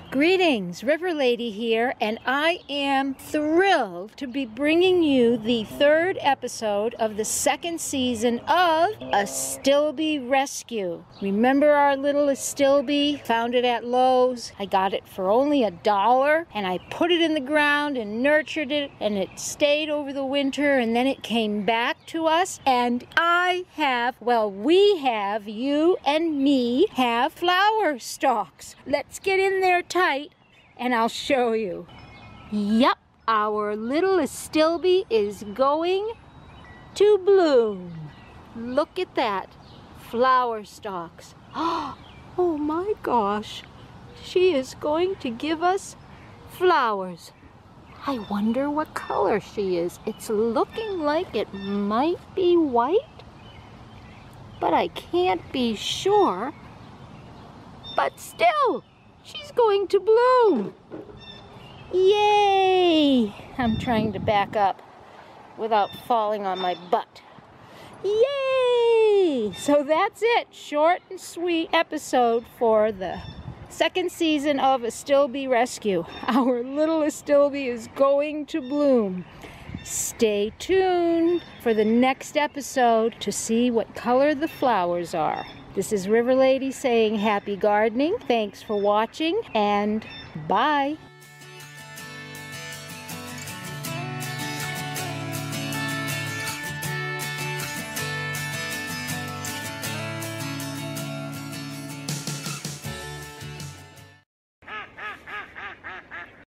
Greetings, River Lady here, and I am thrilled to be bringing you the third episode of the second season of Astilbe Rescue. Remember our little Astilbe? Found it at Lowe's. I got it for only $1, and I put it in the ground and nurtured it, and it stayed over the winter, and then it came back to us, and you and me have flower stalks. Let's get in there tight and I'll show you. Yep, our little Astilbe is going to bloom. Look at that, flower stalks. Oh my gosh, she is going to give us flowers. I wonder what color she is. It's looking like it might be white, but I can't be sure. But still, she's going to bloom. Yay! I'm trying to back up without falling on my butt. Yay! So that's it. Short and sweet episode for the second season of Astilbe Rescue. Our little Astilbe is going to bloom. Stay tuned for the next episode to see what color the flowers are. This is River Lady saying happy gardening. Thanks for watching and bye.